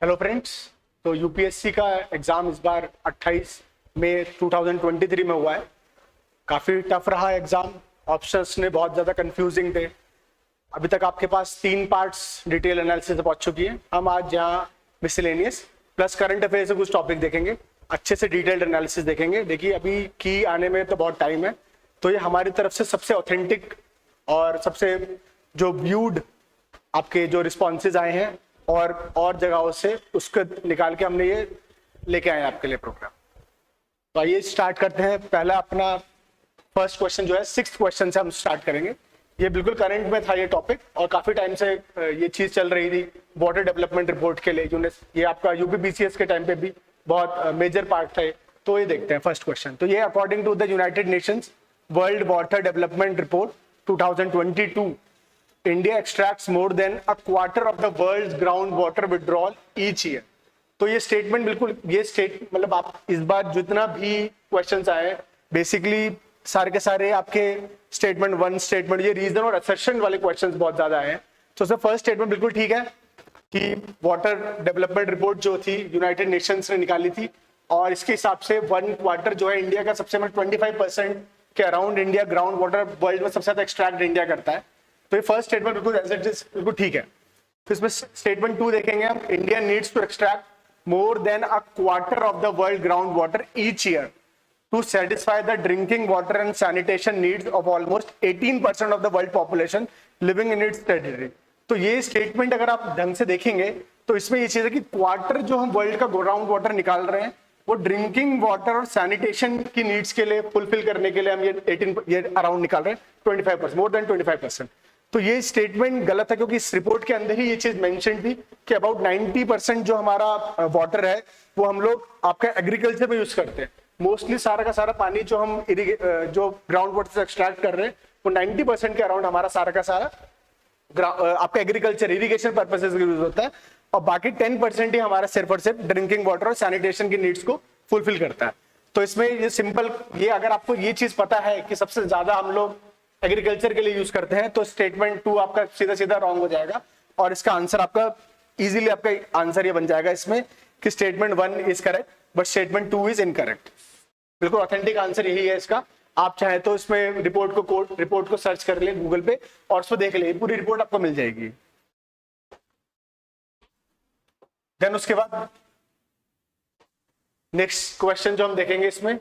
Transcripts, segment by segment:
Hello friends. तो UPSC का exam इस बार 28 मई 2023 में हुआ है। काफ़ी टफ रहा एग्ज़ाम। ऑप्शंस ने बहुत ज़्यादा कंफ्यूजिंग थे। अभी तक आपके पास 3 पार्ट्स डिटेल एनालिसिस पहुंच चुकी है। हम आज यहाँ मिसलेनियस प्लस करंट अफेयर से कुछ टॉपिक देखेंगे, अच्छे से डिटेल्ड एनालिसिस देखेंगे। देखिए अभी की आने में तो बहुत टाइम है, तो ये हमारी तरफ से सबसे ऑथेंटिक और सबसे जो व्यूड आपके जो रिस्पॉन्सेज आए हैं और जगहों से उसको निकाल के हमने ये लेके आए हैं आपके लिए प्रोग्राम। तो आइए स्टार्ट करते हैं। पहला अपना फर्स्ट क्वेश्चन जो है 6th क्वेश्चन से हम स्टार्ट करेंगे। ये बिल्कुल करंट में था ये टॉपिक और काफी टाइम से ये चीज चल रही थी वाटर डेवलपमेंट रिपोर्ट के लिए। ये आपका यूपीबीसीएस के टाइम पे भी बहुत मेजर पार्ट था। तो ये देखते हैं फर्स्ट क्वेश्चन। तो ये according to the United Nations World Water Development Report 2022 India extracts more than a quarter of the world's ground water withdrawal each year. तो ये स्टेटमेंट बिल्कुल मतलब आप इस बार जितना भी क्वेश्चंस आए बेसिकली सारे के सारे आपके स्टेटमेंट 1 स्टेटमेंट ये रीजन और असर्शन वाले क्वेश्चंस बहुत ज्यादा आए हैं। तो सर फर्स्ट स्टेटमेंट बिल्कुल ठीक है कि वाटर डेवलपमेंट रिपोर्ट जो थी यूनाइटेड नेशंस ने निकाली थी और इसके हिसाब से 1 क्वार्टर जो है इंडिया का सबसे 25% के around India ground water world में सबसे ज्यादा एक्सट्रैक्ट इंडिया करता है। तो ये फर्स्ट स्टेटमेंट बिल्कुल एज इट इज बिल्कुल ठीक है। तो इसमें स्टेटमेंट 2 देखेंगे हम, India needs to extract more than a quarter of the world ground water each year to satisfy the drinking water and sanitation needs of almost 18% of the world population living in its territory। तो ये statement अगर आप ढंग से देखेंगे तो इसमें ये चीज है कि क्वार्टर जो हम वर्ल्ड का ग्राउंड वाटर निकाल रहे हैं वो ड्रिंकिंग वाटर और सैनिटेशन की नीड्स के लिए फुलफिल करने के लिए हम ये अराउंड निकाल रहे हैं 25%, मोर देन 25%। तो ये स्टेटमेंट गलत है क्योंकि इस रिपोर्ट के अंदर ही ये चीज मेंशन थी कि अबाउट 90% जो हमारा वाटर है वो हम लोग आपका एग्रीकल्चर में यूज करते हैं। मोस्टली सारा का सारा पानी जो हम जो ग्राउंड वाटर से एक्सट्रैक्ट कर रहे हैं वो 90% के अराउंड हमारा सारा का सारा आपका एग्रीकल्चर इरिगेशन पर्पसेस के यूज होता है और बाकी 10% ही हमारा सिर्फ और सिर्फ ड्रिंकिंग वाटर और सैनिटेशन की नीड्स को फुलफिल करता है। तो इसमें ये सिंपल ये अगर आपको ये चीज पता है कि सबसे ज्यादा हम लोग एग्रीकल्चर के लिए यूज करते हैं तो स्टेटमेंट 2 आपका सीधा सीधा रॉन्ग हो जाएगा और इसका आंसर आपका इजीली आपका आंसर ये बन जाएगा इसमें कि statement 1 is correct but statement 2 is incorrect. बिल्कुल ऑथेंटिक आंसर यही है इसका। आप चाहे तो इसमें रिपोर्ट को सर्च कर ले गूगल पे और उसको देख ले, पूरी रिपोर्ट आपको मिल जाएगी। देन उसके बाद नेक्स्ट क्वेश्चन जो हम देखेंगे इसमें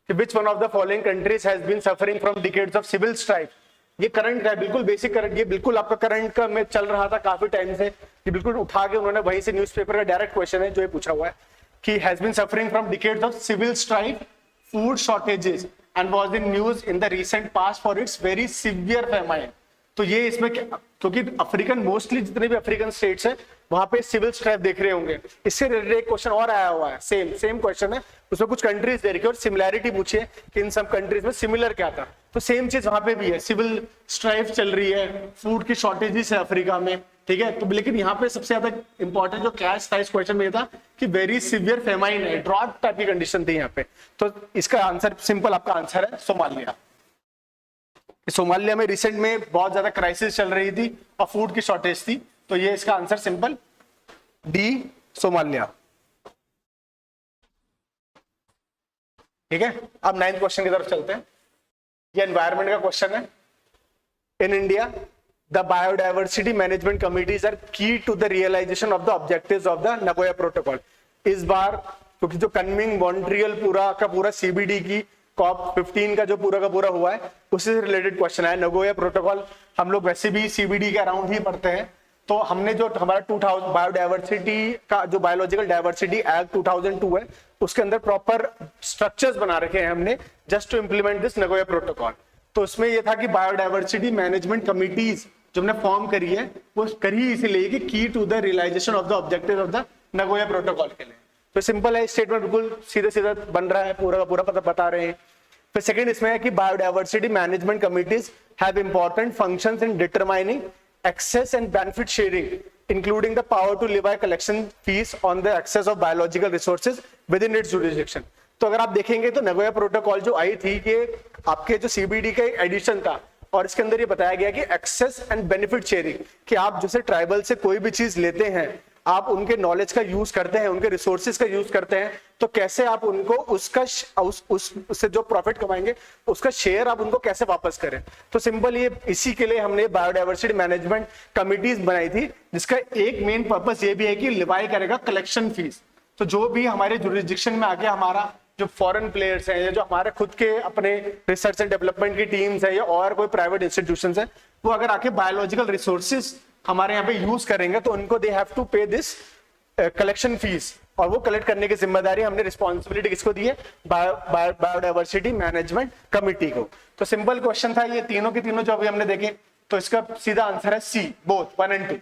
which one of the following countries has been suffering from decades of civil strife। ये करंट है, बिल्कुल बेसिक करंट, ये बिल्कुल आपका करंट का में चल रहा था काफी टाइम से। ये बिल्कुल उठा के उन्होंने वहीं से न्यूज़पेपर का डायरेक्ट क्वेश्चन है जो ये पूछा हुआ है कि has been suffering from decades of civil strife, food shortages and was in news in the recent past for its very severe famine. तो ये इसमें क्योंकि अफ्रीकन मोस्टली जितने भी अफ्रीकन स्टेट्स है वहां पे सिविल स्ट्राइफ देख रहे होंगे। इससे रिलेटेड एक क्वेश्चन और आया हुआ है, सेम क्वेश्चन है, उसमें कुछ कंट्रीज दे रखी है और सिमिलैरिटी पूछी है कि इन सब कंट्रीज में सिमिलर क्या था। तो सेम चीज वहां पे भी है, सिविल स्ट्राइफ चल रही है, फूड की शॉर्टेजेस है अफ्रीका में, ठीक है। तो लेकिन यहाँ पे सबसे ज्यादा इंपॉर्टेंट जो कैच था इस क्वेश्चन में था कि वेरी सिवियर फेमाइन है, ड्रॉट टाइप की कंडीशन थी यहाँ पे। तो इसका आंसर सिंपल आपका आंसर है सोमालिया। सोमालिया में रिसेंट में बहुत ज्यादा क्राइसिस चल रही थी और फूड की शॉर्टेज थी, तो ये इसका आंसर सिंपल डी सोमालिया। ठीक है, अब 9th क्वेश्चन की तरफ चलते हैं। ये एनवायरमेंट का क्वेश्चन है। In India the biodiversity management committees are key to the realisation of the objectives of the Nagoya protocol. इस बार क्योंकि जो कन्विंग मॉन्ट्रियल पूरा का पूरा सीबीडी की COP 15 का जो पूरा का पूरा हुआ है उससे रिलेटेड क्वेश्चन है। नगोया प्रोटोकॉल हम लोग वैसे भी सीबीडी के अराउंड ही पढ़ते हैं, तो हमने जो हमारा 2000 बायोडाइवर्सिटी का जो बायोलॉजिकल डाइवर्सिटी एक्ट 2002 है उसके अंदर प्रॉपर स्ट्रक्चर्स बना रखे हैं हमने just to implement this Nagoya protocol. तो उसमें यह था कि बायोडाइवर्सिटी मैनेजमेंट कमिटीज जो हमने फॉर्म करी है वो करी इसीलिए कि key to the realisation of the objective of the Nagoya protocol के लिए। तो सिंपल है, स्टेटमेंट बिल्कुल सीधे सीधा बन रहा है, पूरा का पूरा पता बता रहे हैं। फिर सेकंड इसमें है कि biodiversity management committees have important functions in determining access and benefit sharing including the power to levy collection fees on the access of biological resources within its jurisdiction. तो अगर आप देखेंगे तो नगोया प्रोटोकॉल जो आई थी कि आपके जो सीबीडी का एडिशन था और इसके अंदर ये बताया गया कि एक्सेस एंड बेनिफिट शेयरिंग, कि आप जैसे ट्राइबल से कोई भी चीज लेते हैं, आप उनके नॉलेज का यूज करते हैं, उनके रिसोर्सेज का यूज करते हैं, तो कैसे आप उनको उसका उससे जो प्रॉफिट कमाएंगे उसका शेयर आप उनको कैसे वापस करें। तो सिंपल ये इसी के लिए हमने बायोडायवर्सिटी मैनेजमेंट कमिटीज बनाई थी, जिसका एक मेन पर्पस ये भी है कि लिवाई करेगा कलेक्शन फीस। तो जो भी हमारे जुरिस्डिक्शन में आके हमारा जो फॉरेन प्लेयर्स हैं या जो हमारे खुद के अपने रिसर्च एंड डेवलपमेंट की टीम्स है या और कोई प्राइवेट इंस्टीट्यूशंस है, वो अगर आके बायोलॉजिकल रिसोर्सेज हमारे यहाँ पे यूज करेंगे तो उनको दे हैव टू पे दिस कलेक्शन फीस, और वो कलेक्ट करने की जिम्मेदारी हमने रिस्पॉन्सिबिलिटी किसको दी है, बायोडायवर्सिटी मैनेजमेंट कमिटी को। तो सिंपल क्वेश्चन था ये, तीनों के तीनों जो अभी हमने देखे, तो इसका सीधा आंसर है सी, बोथ 1 and 2।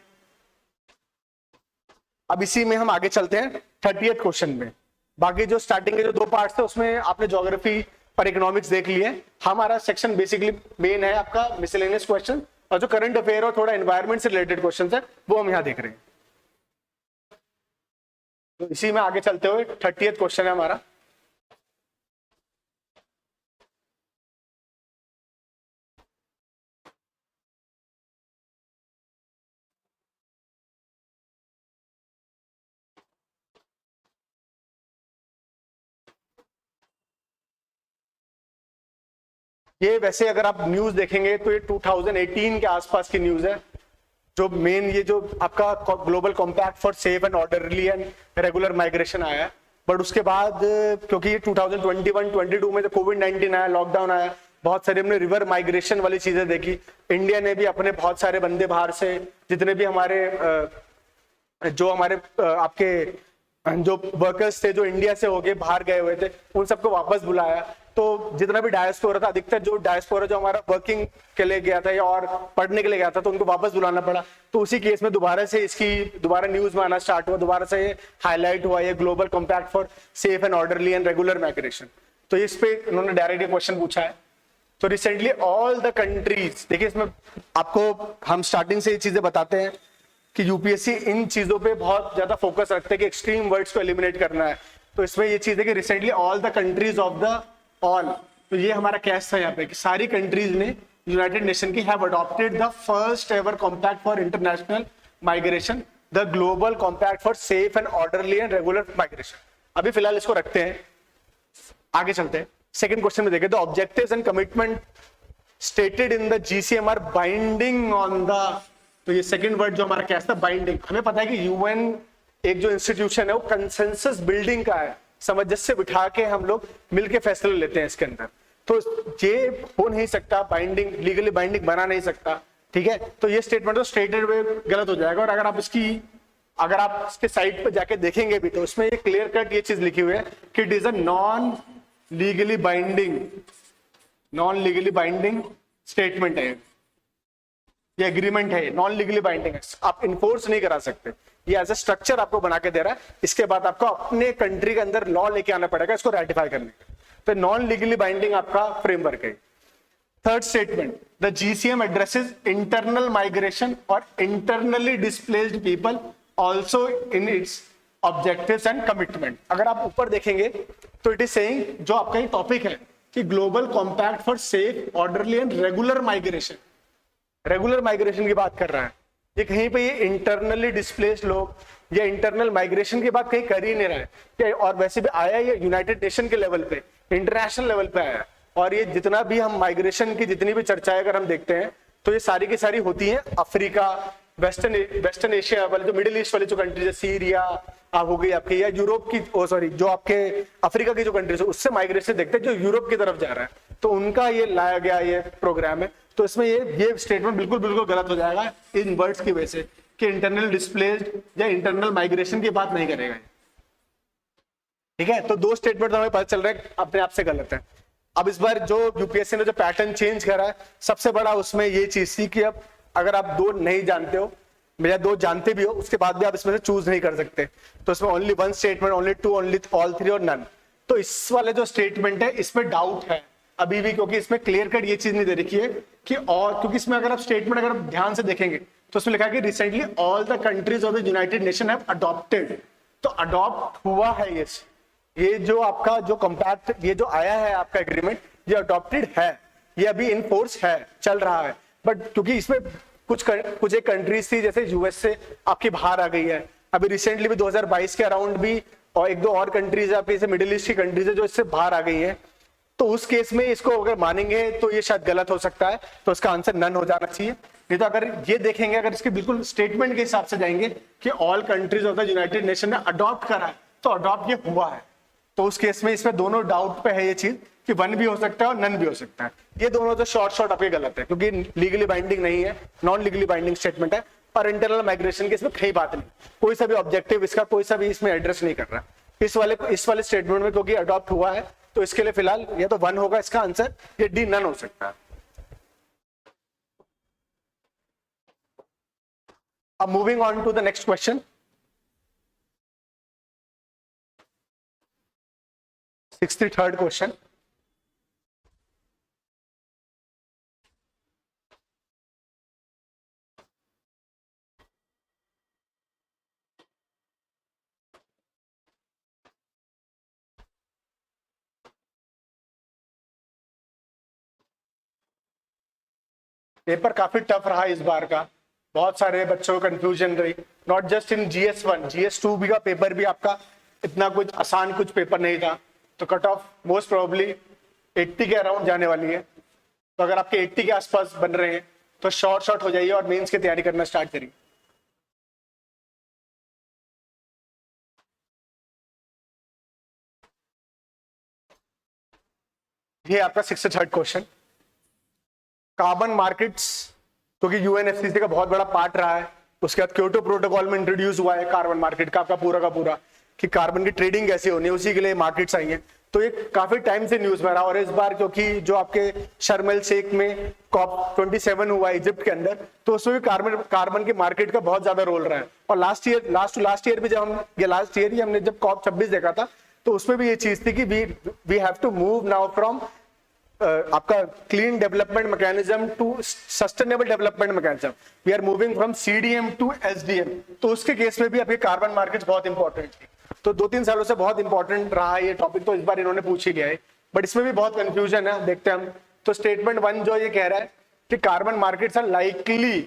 अब इसी में हम आगे चलते हैं 30th क्वेश्चन में। बाकी जो स्टार्टिंग के जो 2 पार्ट्स थे उसमें आपने ज्योग्राफी और इकोनॉमिक्स देख लिए। हमारा सेक्शन बेसिकली मेन है आपका मिसलेनियस क्वेश्चन, और जो करंट अफेयर और थोड़ा एनवायरमेंट से रिलेटेड क्वेश्चन है वो हम यहाँ देख रहे हैं। तो इसी में आगे चलते हुए 30th क्वेश्चन है हमारा। ये वैसे अगर आप न्यूज देखेंगे तो ये 2018 के आसपास की न्यूज है, जो मेन ये जो आपका global compact for safe and orderly and regular migration आया है। बट उसके बाद क्योंकि ये 2021-22 में जो कोविड-19 आया, लॉकडाउन आया, बहुत सारे हमने रिवर माइग्रेशन वाली चीजें देखी। इंडिया ने भी अपने बहुत सारे बंदे बाहर से, जितने भी हमारे आपके जो वर्कर्स थे जो इंडिया से होके बाहर गए हुए थे, उन सबको वापस बुलाया। तो जितना भी डायस्पोरा था, अधिकतर जो डायस्पोरा जो हमारा वर्किंग के लिए गया था या और पढ़ने के लिए गया था, तो उनको वापस बुलाना पड़ा। तो उसी केस में दोबारा से इसकी दोबारा न्यूज में आना स्टार्ट हुआ, दोबारा से ये हाईलाइट हुआ, ये global compact for safe and orderly and regular migration. तो इस पे उन्होंने डायरेक्ट क्वेश्चन पूछा है। तो रिसेंटली ऑल द कंट्रीज, देखिए इसमें आपको हम स्टार्टिंग से ये चीजें बताते हैं कि यूपीएससी इन चीजों पे बहुत ज्यादा फोकस रखते हैं कि एक्सट्रीम वर्ड्स को एलिमिनेट करना है। तो इसमें ये चीज है कि recently all the countries of the all, तो ये हमारा कैस था यहाँ पे कि सारी कंट्रीज ने यूनाइटेड नेशन की have adopted the first ever compact for international migration, the global compact for safe and orderly and regular migration. अभी फिलहाल इसको रखते हैं, आगे चलते हैं। सेकंड क्वेश्चन में देखें, the objectives and commitment stated in the GCM are binding on the, तो ये सेकंड वर्ड जो हमारा क्या था, बाइंडिंग। हमें पता है कि यूएन एक जो इंस्टीट्यूशन है वो कंसेंसस बिल्डिंग का है, सामंजस्य बिठा के हम लोग मिलके फैसले लेते हैं इसके अंदर। तो ये हो नहीं सकता, बाइंडिंग लीगली बाइंडिंग बना नहीं सकता, ठीक है। तो ये स्टेटमेंट तो स्टेटेड वे गलत हो जाएगा। और अगर आप इसके साइट पे जाके देखेंगे भी तो उसमें ये क्लियर कट ये चीज लिखी हुई है कि it is a non legally binding statement है, ये एग्रीमेंट है, नॉन लीगली बाइंडिंग है, आप इन्फोर्स नहीं करा सकते। ये एज ए स्ट्रक्चर आपको बना के दे रहा है, इसके बाद आपको अपने कंट्री के अंदर लॉ लेके आना पड़ेगा इसको रेटिफाई करने के। तो नॉन लीगली बाइंडिंग आपका फ्रेमवर्क है। Third statement, the GCM addresses internal migration और internally displaced people also in its objectives and commitment. अगर आप ऊपर देखेंगे तो इट इज सेइंग, जो आपका ये टॉपिक है कि global compact for safe orderly and regular migration की बात कर रहा है। ये कहीं पे ये इंटरनली डिस्प्लेस्ड लोग या इंटरनल माइग्रेशन की बात कहीं कर ही नहीं रहा है। और वैसे भी आया ये यूनाइटेड नेशन के लेवल पे, इंटरनेशनल लेवल पे आया। और ये जितना भी हम माइग्रेशन की जितनी भी चर्चाएं अगर हम देखते हैं तो ये सारी की सारी होती है अफ्रीका, वेस्टर्न एशिया वाले, जो मिडिल ईस्ट वाली जो कंट्रीज है, सीरिया हो गई आपकी, या यूरोप की, जो आपके अफ्रीका की जो कंट्रीज है उससे माइग्रेशन देखते हैं जो यूरोप की तरफ जा रहा है, तो उनका ये लाया गया ये प्रोग्राम है। तो इसमें ये स्टेटमेंट बिल्कुल गलत हो जाएगा इन वर्ड्स की वजह से कि इंटरनल डिस्प्लेस्ड या इंटरनल माइग्रेशन की बात नहीं करेगा, ठीक है। तो 2 स्टेटमेंट हमें पता चल रहा है अपने आप से गलत है। अब इस बार जो यूपीएससी ने जो पैटर्न चेंज करा है, सबसे बड़ा उसमें ये चीज थी कि अब अगर आप 2 नहीं जानते हो या 2 जानते भी हो, उसके बाद भी आप इसमें से चूज नहीं कर सकते। तो इसमें only 1 statement, only 2, only all 3 और नन। तो इस वाले जो स्टेटमेंट है इसमें डाउट है अभी भी, क्योंकि इसमें क्लियर कट ये चीज नहीं दे रखी है कि, और क्योंकि इसमें अगर आप स्टेटमेंट अगर आप ध्यान से देखेंगे तो उसमें लिखा है कि recently all the countries of the United nation have adopted. तो अडॉप्ट हुआ है ये जो आपका जो कॉम्पैक्ट, ये जो आया है आपका एग्रीमेंट, ये अडॉप्टेड है। ये अभी इन फोर्स है, चल रहा है, बट क्योंकि इसमें कुछ एक कंट्रीज थी जैसे यूएस से आपकी बाहर आ गई है, अभी रिसेंटली भी 2022 के अराउंड भी, और एक दो और कंट्रीज है आपकी मिडिल ईस्ट की कंट्रीज है जो इससे बाहर आ गई है, तो उस केस में इसको अगर मानेंगे तो ये शायद गलत हो सकता है, तो इसका आंसर नन हो जाना चाहिए। नहीं तो अगर ये देखेंगे, अगर इसके बिल्कुल स्टेटमेंट के हिसाब से जाएंगे कि all countries of the United nation ने अडॉप्ट करा है, तो अडॉप्ट ये हुआ है, तो उस केस में इसमें दोनों डाउट पे है ये चीज कि वन भी हो सकता है और नन भी हो सकता है। ये दोनों तो शॉर्ट आपके गलत है, क्योंकि लीगली बाइंडिंग नहीं है, नॉन लीगली बाइंडिंग स्टेटमेंट है, और इंटरनल माइग्रेशन की इसमें कई बात नहीं, कोई सा भी ऑब्जेक्टिव इसका कोई सा भी इसमें एड्रेस नहीं कर रहा इस वाले स्टेटमेंट में, क्योंकि अडॉप्ट हुआ है, तो इसके लिए फिलहाल या तो वन होगा इसका आंसर, या डी नन हो सकता है। अब moving on to the next question, 63rd question. Paper काफी टफ रहा इस बार का, बहुत सारे बच्चों को कंफ्यूजन रही, not just in GS1, GS2 भी का पेपर भी आपका इतना कुछ आसान कुछ पेपर नहीं था, तो कट ऑफ मोस्ट प्रोबेबली 80 के अराउंड जाने वाली है। तो अगर आपके 80 के आसपास बन रहे हैं तो शॉर्ट हो जाइए और मेंस की तैयारी करना स्टार्ट करिए। ये आपका 63rd क्वेश्चन, कार्बन मार्केट्स, क्योंकि UNFCCC का बहुत बड़ा पार्ट रहा है, उसके बाद क्योटो प्रोटोकॉल में इंट्रोड्यूस हुआ है कार्बन मार्केट का आपका पूरा का पूरा, कि कार्बन की ट्रेडिंग कैसे होनी है, उसी के लिए मार्केट्स आई हैं। तो ये काफी टाइम से न्यूज में रहा, और इस बार क्योंकि जो आपके शर्म एल शेख में COP27 हुआ इजिप्ट के अंदर, तो उसमें भी कार्बन की मार्केट का बहुत ज्यादा रोल रहा है। और लास्ट ईयर भी जब हमने जब COP26 देखा था, तो उसमें भी ये चीज थी कि we have to move now from आपका clean development mechanism to sustainable development mechanism, we are moving from CDM to SDM। तो उसके केस में भी आपके कार्बन मार्केट बहुत इंपॉर्टेंट थी, तो 2-3 सालों से बहुत इंपॉर्टेंट रहा है ये टॉपिक, तो इस बार इन्होंने पूछ ही लिया है, बट इसमें भी बहुत कंफ्यूजन है, देखते हैं हम। तो स्टेटमेंट 1 जो ये कह रहा है कि carbon markets are likely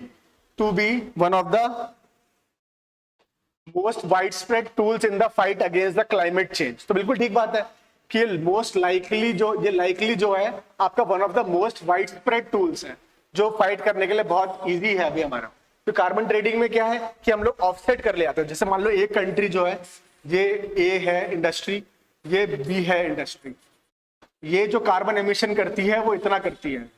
to be one of the most widespread tools in the fight against the climate change. तो बिल्कुल ठीक बात है कि मोस्ट लाइकली जो है आपका one of the most widespread tools है, जो फाइट करने के लिए बहुत इजी है अभी हमारा। तो कार्बन ट्रेडिंग में क्या है कि हम लोग ऑफसेट कर ले आते हैं, जैसे मान लो एक कंट्री जो है, ये A है इंडस्ट्री, ये B है इंडस्ट्री, ये जो कार्बन एमिशन करती है वो इतना करती है,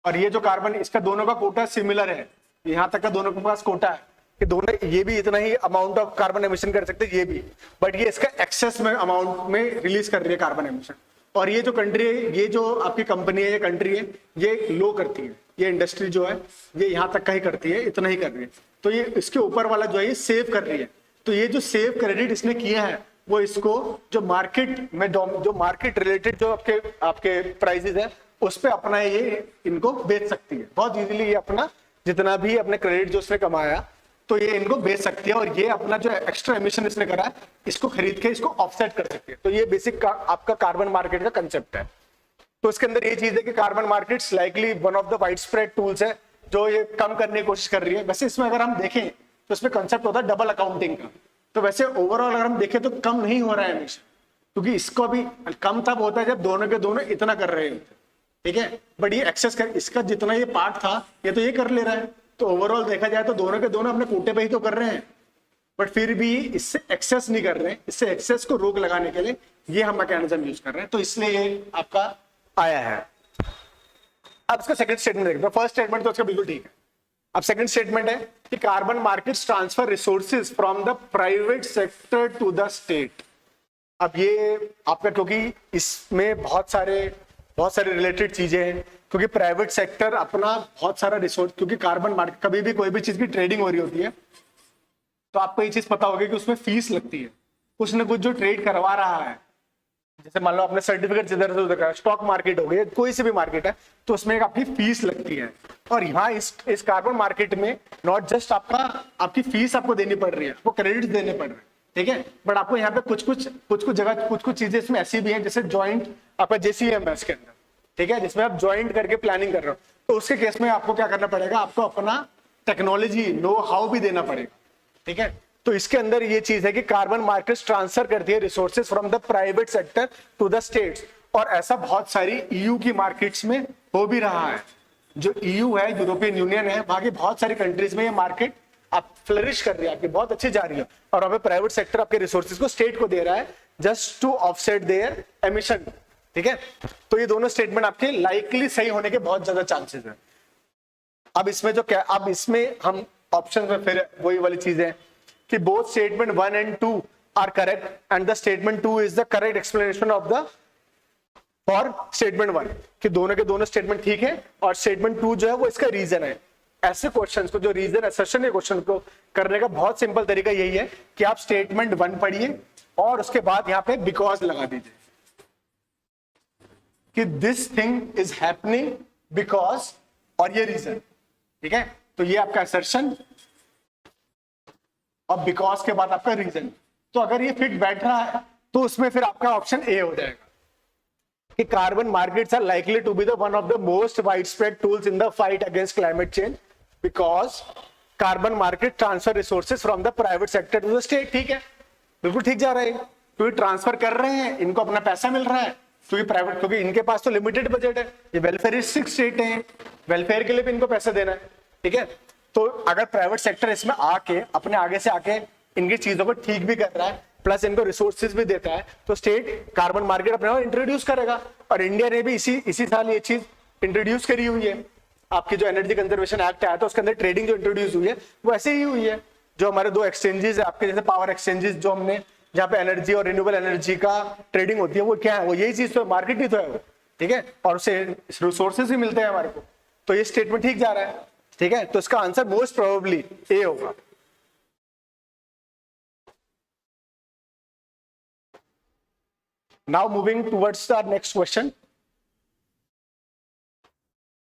और ये जो कार्बन, इसका दोनों का कोटा सिमिलर है, यहां तक का दोनों के पास कोटा है कि दोनों, ये भी इतना ही अमाउंट ऑफ कार्बन एमिशन कर सकते हैं, ये भी, बट ये इसका एक्सेस में अमाउंट में रिलीज कर रही है कार्बन एमिशन। और ये जो कंट्री है, ये जो आपकी कंपनी है, ये कंट्री है, ये लो करती है, ये इंडस्ट्री जो है ये यहाँ तक का ही करती है, इतना ही कर रही है, तो ये इसके ऊपर वाला जो है ये सेव कर रही है। तो ये जो सेव क्रेडिट इसने किया है, वो इसको जो मार्केट में, जो मार्केट रिलेटेड जो आपके प्राइसेस है, उस पे अपना ये इनको बेच सकती है बहुत इजीली, ये अपना जितना भी अपने क्रेडिट जो उसने कमाया, तो ये इनको बेच सकती है, और ये अपना जो एक्स्ट्रा एमिशन इसने करा है, इसको खरीद के इसको ऑफसेट कर सकती है। तो ये बेसिक आपका कार्बन मार्केट का कंसेप्ट है। तो इसके अंदर ये चीज है कि carbon markets likely one of the wide spread tools है जो ये कम करने की कोशिश कर रही है। वैसे इसमें अगर हम देखें तो इसमें कंसेप्ट होता है डबल अकाउंटिंग का, तो वैसे ओवरऑल अगर हम देखें तो कम नहीं हो रहा है एमिशन, क्योंकि इसको भी कम तब होता है जब दोनों के दोनों इतना कर रहे होते, ठीक है, बट ये एक्सेस कर, इसका जितना ये पार्ट था ये तो ये कर ले रहा है, तो ओवरऑल देखा जाए तो दोनों के दोनों अपने कोटे पे ही तो कर रहे हैं, बट फिर भी इससे एक्सेस नहीं कर रहे हैं। इससे एक्सेस को रोक लगाने के लिए ये हम मैकेनिज्म यूज कर रहे हैं, तो इसलिए ये आपका आया है। अब इसका सेकंड स्टेटमेंट देखते हैं। फर्स्ट स्टेटमेंट तो इसका बिल्कुल ठीक है। अब सेकंड स्टेटमेंट है कि carbon markets transfer resources from the private sector to the state. अब ये आपका, क्योंकि इसमें बहुत सारे रिलेटेड चीजें हैं, क्योंकि प्राइवेट सेक्टर अपना बहुत सारा रिसोर्स, क्योंकि कार्बन मार्केट कभी भी कोई भी चीज की ट्रेडिंग हो रही होती है, तो आपको ये चीज पता होगी कि उसमें फीस लगती है, कुछ ना कुछ जो ट्रेड करवा रहा है, जैसे मान लो आपने सर्टिफिकेट इधर से उधर, स्टॉक मार्केट हो गई, कोई सी भी मार्केट है, तो उसमें एक आपकी फीस लगती है। और यहाँ इस कार्बन मार्केट में नॉट जस्ट आपकी फीस आपको देनी पड़ रही है, आपको क्रेडिट देने पड़ रहे हैं, ठीक है, बट आपको यहाँ पे कुछ जगह कुछ चीजें इसमें ऐसी भी हैं, जैसे ज्वाइंट आपका JCM है इसके अंदर, ठीक है, जिसमें आप ज्वाइंट करके प्लानिंग कर रहे हो, तो उसके केस में आपको क्या करना पड़ेगा, आपको अपना टेक्नोलॉजी नो हाउ भी देना पड़ेगा। ठीक है, तो इसके अंदर ये चीज है कि कार्बन मार्केट्स ट्रांसफर करती है resources from the private sector to the states, और ऐसा बहुत सारी ईयू की मार्केट्स में हो भी रहा है। जो ईयू है, यूरोपियन यूनियन है, वहां की बहुत सारी कंट्रीज में ये मार्केट आप फ्लरिश कर रही है, आपकी बहुत अच्छी जा रही है, और वहां पे प्राइवेट सेक्टर आपके रिसोर्सेज को स्टेट को दे रहा है just to offset their emission. ठीक है, तो ये दोनों स्टेटमेंट आपके लाइकली सही होने के बहुत ज्यादा चांसेस है। अब इसमें जो क्या, अब इसमें हम ऑप्शन में फिर वही वाली चीज है कि both statement 1 and 2 are correct and the statement 2 is the correct explanation of the for statement 1, कि दोनों के दोनों स्टेटमेंट ठीक है और स्टेटमेंट 2 जो है वो इसका रीजन है। ऐसे क्वेश्चंस को, जो रीजन असर्शन के क्वेश्चन को करने का बहुत सिंपल तरीका यही है कि आप स्टेटमेंट 1 पढ़िए और उसके बाद यहां पे बिकॉज लगा दीजिए कि this thing is happening because, और ये रीजन। ठीक है, तो ये आपका असर्शन और बिकॉज के बाद आपका रीजन। तो अगर ये फिट बैठ रहा है तो उसमें फिर आपका ऑप्शन ए हो जाएगा कि carbon markets are likely to be the one of the most widespread tools in the fight against climate change because carbon market transfer resources from the private sector to the state. ठीक है, बिल्कुल ठीक जा रहा है, क्योंकि transfer कर रहे हैं, इनको अपना पैसा मिल रहा है, क्योंकि इनके पास तो लिमिटेड बजट है, ये वेलफेयरिस्टिक स्टेट है, वेलफेयर के लिए भी इनको पैसा देना है। ठीक है, तो अगर प्राइवेट सेक्टर इसमें आके अपने आगे से आके इनकी चीजों को ठीक भी कर रहा है, प्लस इनको रिसोर्सेज भी देता है, तो स्टेट कार्बन मार्केट अपने इंट्रोड्यूस करेगा। और इंडिया ने भी इसी साल ये चीज इंट्रोड्यूस करी हुई है। आपकी जो एनर्जी कंजर्वेशन एक्ट आया था उसके अंदर ट्रेडिंग जो इंट्रोड्यूस हुई है वो ऐसे ही हुई है। जो हमारे दो एक्सचेंजेस है आपके, जैसे पावर एक्सचेंजेस जो हमने, जहाँ पे एनर्जी और रिन्यूएबल एनर्जी का ट्रेडिंग होती है, वो क्या है, वो यही चीज तो मार्केट ही तो है वो। ठीक है, और उससे रिसोर्सेज भी मिलते हैं हमारे को, तो ये स्टेटमेंट ठीक जा रहा है। ठीक है, तो इसका आंसर मोस्ट प्रोबेबली ए होगा। Now moving towards the next question,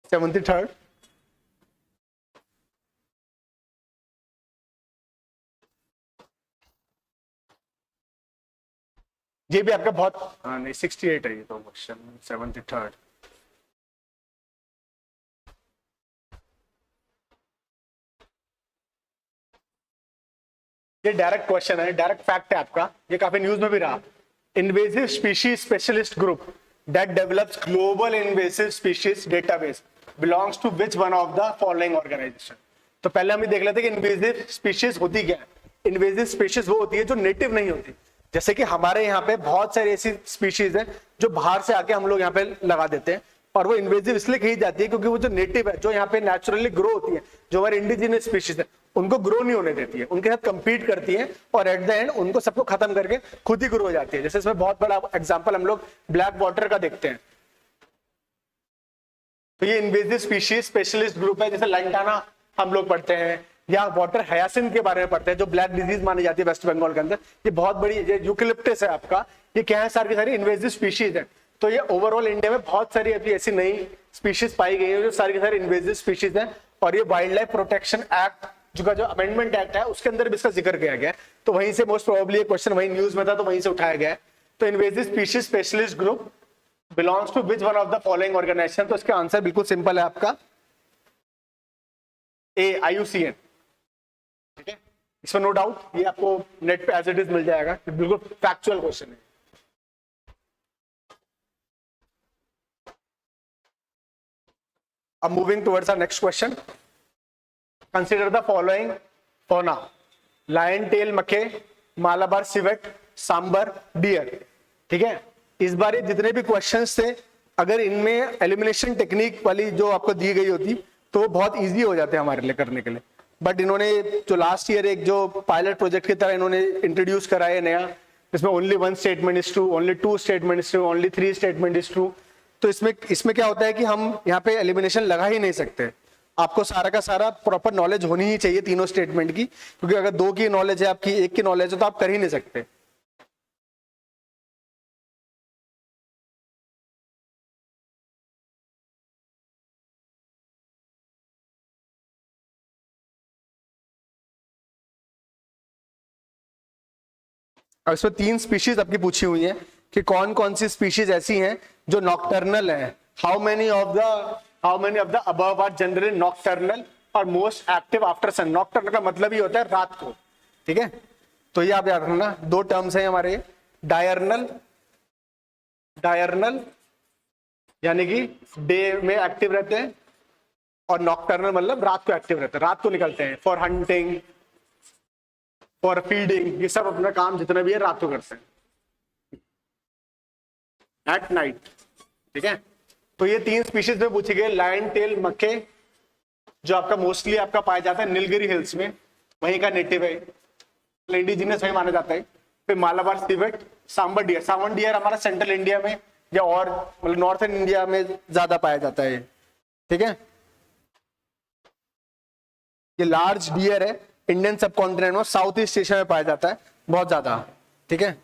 73rd। ये भी आपका बहुत नहीं 68 है ये तो क्वेश्चन 73rd। ये डायरेक्ट क्वेश्चन है, डायरेक्ट फैक्ट है आपका, ये काफी न्यूज में भी रहा। Invasive species specialist group that develops global invasive species database belongs to which one of the following organisation. तो पहले हम ये देख लेते हैं कि इन्वेसिव स्पीशीज होती क्या है। इन्वेसिव स्पीशीज वो होती है जो नेटिव नहीं होती, जैसे कि हमारे यहाँ पे बहुत सारी ऐसी स्पीशीज है जो बाहर से आके हम लोग यहाँ पे लगा देते हैं, और वो इन्वेसिव इसलिए कही जाती है क्योंकि वो जो नेटिव है, जो यहाँ पे नेचुरली ग्रो होती है, जो हमारे इंडिजिनियस स्पीशीज है, उनको ग्रो नहीं होने देती है, उनके साथ कंपीट करती है और एट द एंड उनको सबको खत्म करके खुद ही ग्रो हो जाती है। जैसे इसमें बहुत बड़ा एग्जांपल हम लोग ब्लैक वाटर का देखते हैं। तो ये इन्वेसिव स्पीशीज स्पेशलिस्ट ग्रुप है, जैसे लंटाना हम लोग पढ़ते हैं, या वाटर हयासिन के बारे में पढ़ते हैं जो ब्लैक डिजीज मानी जाती है वेस्ट बंगाल के अंदर। ये बहुत बड़ी, ये यूकेलिप्टस है आपका, ये क्या है, सारी की सारी इन्वेसिव स्पीशीज है। तो ये ओवरऑल इंडिया में बहुत सारी अभी ऐसी नई स्पीशीज पाई गई है जो सारी की सारी इन्वेसिव स्पीशीज है, और ये वाइल्ड लाइफ प्रोटेक्शन एक्ट जो अमेंडमेंट एक्ट है उसके अंदर भी इसका जिक्र किया गया है। तो वहीं से मोस्ट प्रोबेबली ये क्वेश्चन वहीं न्यूज में था तो वहीं से उठाया गया है। तो invasive species specialist group belongs to which one of the following organisation. तो इसका आंसर बिल्कुल सिंपल है आपका ए, IUCN। ठीक है, इसमें नो डाउट, ये आपको नेट पे एज इट इज मिल जाएगा, बिल्कुल फैक्चुअल क्वेश्चन है। अब moving towards our next question, consider the following fauna, lion tail macaque, Malabar civet, sambar, dear. ठीक है, इस बार ये जितने भी क्वेश्चंस थे, अगर इनमें एलिमिनेशन टेक्निक वाली जो आपको दी गई होती तो बहुत इजी हो जाते हैं हमारे लिए करने के लिए, बट इन्होंने जो लास्ट ईयर एक जो पायलट प्रोजेक्ट की तरह इन्होंने इंट्रोड्यूस करा है नया, इसमें only 1 statement is true, only 2 statement is true, only 3 statement is true. तो इसमें क्या होता है कि हम यहाँ पे एलिमिनेशन लगा ही नहीं सकते। आपको सारा का सारा प्रॉपर नॉलेज होनी ही चाहिए तीनों स्टेटमेंट की, क्योंकि अगर 2 की नॉलेज है आपकी, 1 की नॉलेज है, तो आप कर ही नहीं सकते। अब इसमें 3 स्पीशीज आपकी पूछी हुई है कि कौन कौन सी स्पीशीज ऐसी हैं जो नॉक्टर्नल है, how many of the above are generally nocturnal और most active after sun. Nocturnal का मतलब ही होता है रात को, ठीक है। तो ये आप याद रखना, दो टर्म्स हैं हमारे, डायर्नल यानी कि डे में एक्टिव रहते हैं, और नॉकटर्नल मतलब रात को एक्टिव रहते हैं, रात को निकलते हैं फॉर हंटिंग, फॉर फीडिंग, ये सब अपना काम जितना भी है रात को करते हैं, एट नाइट, ठीक है। तो ये तीन स्पीशीज में पूछे गए, लायन टेल मक्के जो आपका मोस्टली आपका पाया जाता है नीलगिरी हिल्स में, वहीं का नेटिव है, इंडिजिनस वही माना जाता है। फिर Malabar civet, sambar deer. Sambar deer हमारा सेंट्रल इंडिया में या और मतलब नॉर्थन इंडिया में ज्यादा पाया जाता है, ठीक है। ये लार्ज डियर है, इंडियन सब कॉन्टिनेंट में साउथ ईस्ट एशिया में पाया जाता है बहुत ज्यादा, ठीक है।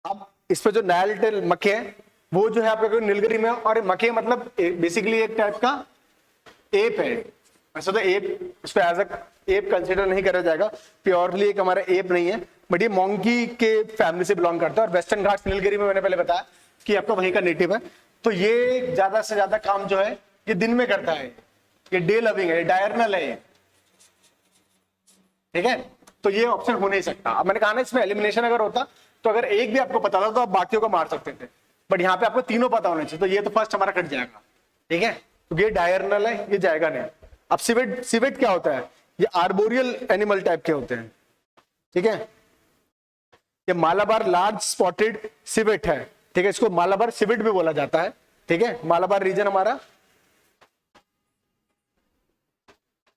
अब इस पे जो नायल टेल मक्के है वो जो है आपका नीलगिरी में, और मक्के मतलब बेसिकली एक टाइप का एप है। वैसे तो एप, इसको एज अ एप कंसिडर नहीं करा जाएगा, प्योरली एक हमारा एप नहीं है, बट ये मोंकी के फैमिली से बिलोंग करता है। और वेस्टर्न घाट्स नीलगिरी में मैंने पहले बताया कि आपका वहीं का नेटिव है। तो ये ज्यादा से ज्यादा काम जो है ये दिन में करता है, ये डे लविंग है, डायर्नल है, ठीक है। तो ये ऑप्शन हो नहीं सकता। अब मैंने कहा ना इसमें एलिमिनेशन अगर होता तो अगर एक भी आपको पता था तो आप बाकियों को मार सकते थे, बट यहाँ पे आपको तीनों पता होने चाहिए, तो ये तो फर्स्ट हमारा कट जाएगा, ठीक है। तो ये डायर्नल है, ये जाएगा नहीं। अब सिवेट क्या होता है, ये आर्बोरियल एनिमल टाइप के होते हैं, ठीक है। ये मालाबार लार्ज स्पॉटेड सिवेट है, ठीक है, इसको मालाबार सिवेट भी बोला जाता है, ठीक है। मालाबार रीजन हमारा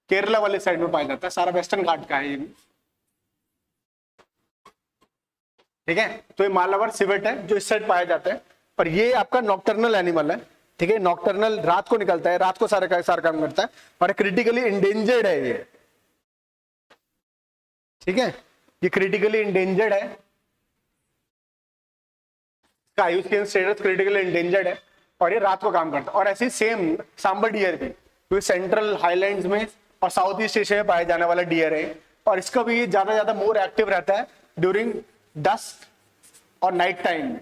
केरला वाले साइड में पाया जाता है, सारा वेस्टर्न घाट का है ये भी, ठीक है। तो ये मालाबार सिवेट है जो इस साइड पाया जाता है, पर ये आपका नॉकटर्नल एनिमल है, ठीक है। नॉकटर्नल रात को निकलता है, रात को सारा काम करता है, और क्रिटिकली इंडेंजर्ड है ये, ठीक है। ये क्रिटिकली इंडेंजर्ड है, आयुष्मान स्टेटस क्रिटिकली इंडेंजर्ड है, और ये रात को काम करता है। और ऐसे सेम सांबर डियर भी, क्योंकि सेंट्रल हाईलैंड्स में और साउथ ईस्ट एशिया में पाए जाने वाला डियर है, और इसका भी ज्यादा मोर एक्टिव रहता है ड्यूरिंग डस्क और नाइट टाइम में,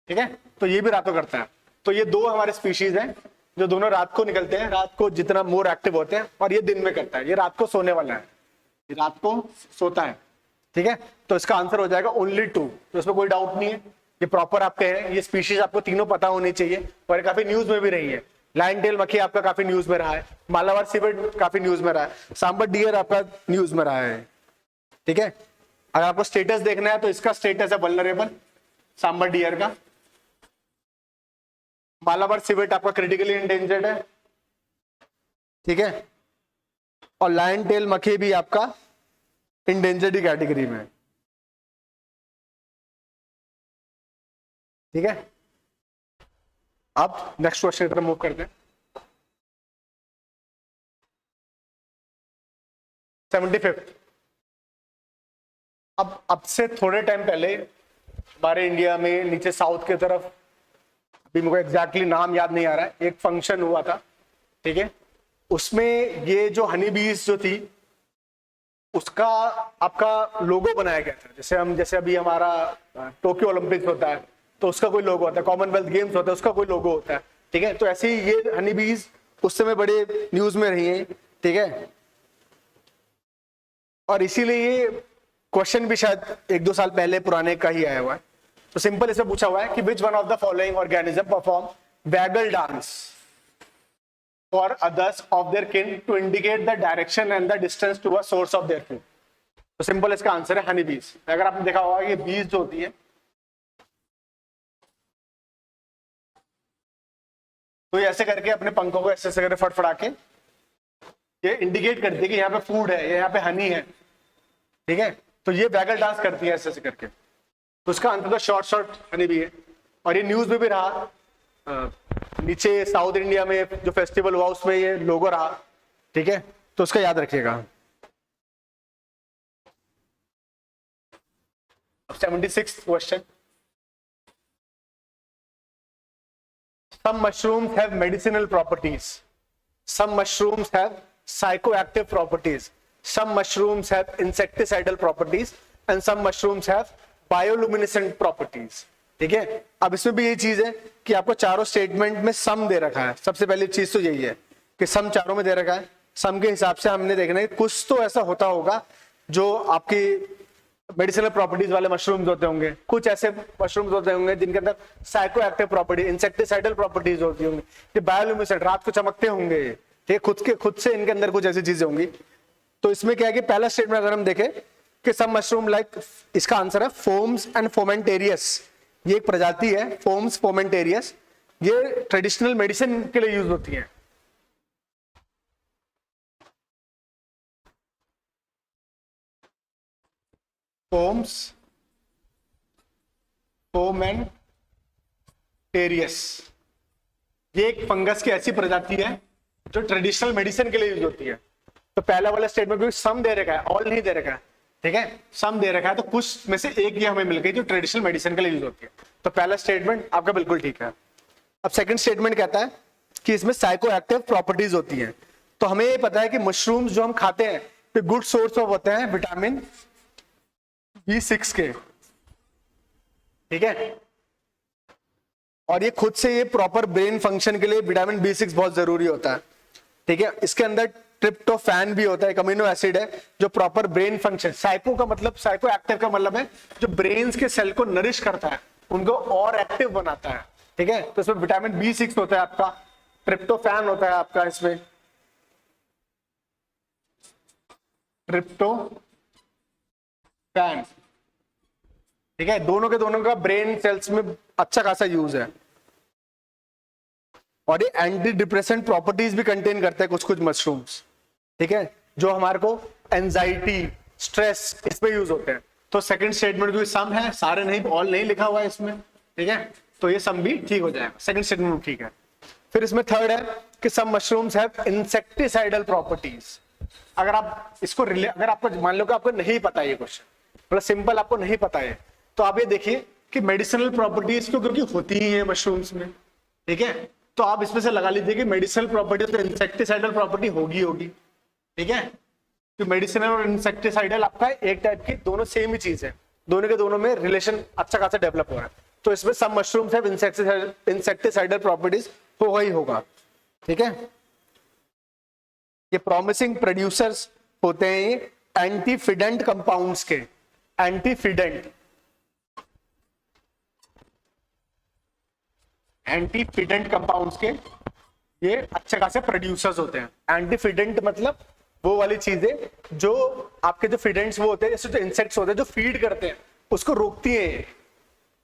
ठीक है। तो ये भी रात को करता है। तो ये दो हमारे स्पीशीज हैं जो दोनों रात को निकलते हैं, रात को जितना मोर एक्टिव होते हैं, और ये दिन में करता है, ये रात को सोने वाला है, ये रात को सोता है, ठीक है। तो इसका आंसर हो जाएगा ओनली 2, तो इसमें कोई डाउट नहीं है, ये प्रॉपर आपके हैं, ये स्पीशीज आपको तीनों पता होनी चाहिए, और काफी न्यूज में भी रही है। लायन टेल मक्खी आपका काफी न्यूज में रहा है, मालाबार सिवेट काफी न्यूज में रहा है, सांबर डियर आपका न्यूज में रहा है, ठीक है। अगर आपको स्टेटस देखना है तो इसका स्टेटस है वल्नरेबल, सांबर डियर का। मालाबार सिवेट आपका क्रिटिकली इंडेंजर्ड है, ठीक है। और लायन टेल मक्खी भी आपका इंडेंजर्ड कैटेगरी में, ठीक है। अब नेक्स्ट क्वेश्चन की तरफ मूव करते हैं। 75। अब से थोड़े टाइम पहले हमारे इंडिया में नीचे साउथ की तरफ, अभी मुझे एग्जैक्टली नाम याद नहीं आ रहा है, एक फंक्शन हुआ था, ठीक है। उसमें ये जो हनी बीज जो थी उसका आपका लोगो बनाया गया था। जैसे अभी हमारा टोक्यो ओलंपिक्स होता है तो उसका कोई लोगो होता है, कॉमनवेल्थ गेम्स होता है उसका कोई लोगो होता है, ठीक है। तो ऐसे ही ये हनी बीज उस समय बड़े न्यूज में रही है, ठीक है। और इसीलिए ये क्वेश्चन भी शायद 1-2 साल पहले पुराने का ही आया हुआ है। तो सिंपल इसमें पूछा हुआ है कि which one of the following organism perform waggle dance for others of their kin to indicate the direction and the distance to a source of their food. तो सिंपल इसका आंसर है हनी बीज। अगर आपने देखा होगा ये बीज जो होती है तो ये ऐसे करके अपने पंखों को ऐसे करके फटफड़ा के ये इंडिकेट करती है कि यहाँ पे फूड है, यहाँ पे हनी है, ठीक है। तो ये वैगल डांस करती है ऐसे करके। तो उसका आंसर तो शॉर्ट हनी भी है, और ये न्यूज में भी रहा। नीचे साउथ इंडिया में जो फेस्टिवल हुआ उसमें ये लोगो रहा, ठीक है। तो उसका याद रखिएगा। 76th question. Some mushrooms have medicinal properties. Some mushrooms have psychoactive properties. Some mushrooms have insecticidal properties. And some mushrooms have bioluminescent properties. ठीक है, अब इसमें भी यही चीज है कि आपको चारों स्टेटमेंट में सम दे रखा है। सबसे पहली चीज तो यही है कि सम चारों में दे रखा है। सम के हिसाब से हमने देखना है कुछ तो ऐसा होता होगा जो आपकी मेडिसिनल प्रॉपर्टीज वाले मशरूम्स होते होंगे, कुछ ऐसे मशरूम्स होते होंगे जिनके अंदर psycho active property, insecticidal properties होती होंगी, ये बायोलुमिनेसेंट, रात को चमकते होंगे, ये खुद से इनके अंदर कुछ ऐसी चीजें होंगी। तो इसमें क्या है कि पहला स्टेटमेंट अगर हम देखें कि सम मशरूम लाइक, इसका आंसर है फोम्स एंड फोमेंटेरियस। ये एक प्रजाति है फोम्स फोमेंटेरियस, ये ट्रेडिशनल मेडिसिन के लिए यूज होती है। फोम्स फोमेंटेरियस, ये एक फंगस की ऐसी प्रजाति है जो ट्रेडिशनल मेडिसिन के लिए यूज होती है। तो पहला वाला स्टेटमेंट में सम दे रखा है, ऑल नहीं दे रखा है। ठीक है, सम दे रखा है तो कुछ में से एक ये हमें मिल गई जो ट्रेडिशनल मेडिसिन के लिए यूज होती है। तो पहला स्टेटमेंट आपका बिल्कुल ठीक है। अब सेकंड स्टेटमेंट कहता है कि इसमें साइको एक्टिव प्रॉपर्टीज होती हैं। तो हमें ये पता है कि मशरूम्स जो हम खाते हैं तो गुड सोर्स ऑफ होते हैं विटामिन B6 के। ठीक है, और ये खुद से ये प्रॉपर ब्रेन फंक्शन के लिए विटामिन B6 बहुत जरूरी होता है। ठीक है, इसके अंदर ट्रिप्टोफैन भी होता है, एक अमीनो एसिड है जो प्रॉपर ब्रेन फंक्शन, साइको का मतलब, साइको एक्टिव का मतलब है जो ब्रेन्स के सेल को नरिश करता है, उनको और एक्टिव बनाता है। ठीक है, तो इसमें विटामिन B6 होता है आपका, ट्रिप्टोफैन होता है आपका, इसमें ट्रिप्टोफैन। ठीक है, दोनों के दोनों का ब्रेन सेल्स में अच्छा खासा यूज है। और ये एंटी डिप्रेसेंट प्रॉपर्टीज भी कंटेन करते हैं कुछ मशरूम्स। ठीक है, जो हमारे को एंजाइटी, स्ट्रेस, इसमें यूज होते हैं। तो सेकंड स्टेटमेंट भी सम है, सारे नहीं, ऑल नहीं लिखा हुआ है इसमें। ठीक है, तो ये सम भी ठीक हो जाएगा, सेकंड स्टेटमेंट ठीक है। फिर इसमें थर्ड है कि सम मशरूम्स हैव इंसेक्टिसाइडल प्रॉपर्टीज। अगर आप इसको अगर आपको मान लो कि आपको नहीं पता ये क्वेश्चन, मतलब सिंपल आपको नहीं पता है, तो आप ये देखिए कि मेडिसिनल प्रॉपर्टीज तो क्योंकि होती ही है मशरूम्स में। ठीक है, तो आप इसमें से लगा लीजिए कि मेडिसिनल प्रॉपर्टी तो इंसेक्टिसाइडल प्रॉपर्टी होगी। ठीक है, तो मेडिसिनल और इंसेक्टिसाइडल आपका एक टाइप की दोनों सेम ही चीज है, दोनों के दोनों में रिलेशन अच्छा खासा डेवलप हो रहा है। तो इसमें सब मशरूम्स है इंसेक्टिसाइडल प्रॉपर्टीज होगा ही होगा। ठीक है, ये प्रॉमिसिंग प्रोड्यूसर्स होते हैं ये एंटीफिडेंट कंपाउंड्स के, एंटीफिडेंट कंपाउंड्स के ये अच्छे खासे प्रोड्यूसर्स होते हैं। एंटीफिडेंट मतलब वो वाली चीजें जो आपके जो फिडेंट्स वो होते हैं, जैसे जो इंसेक्ट्स होते हैं जो फीड करते हैं, उसको रोकती है।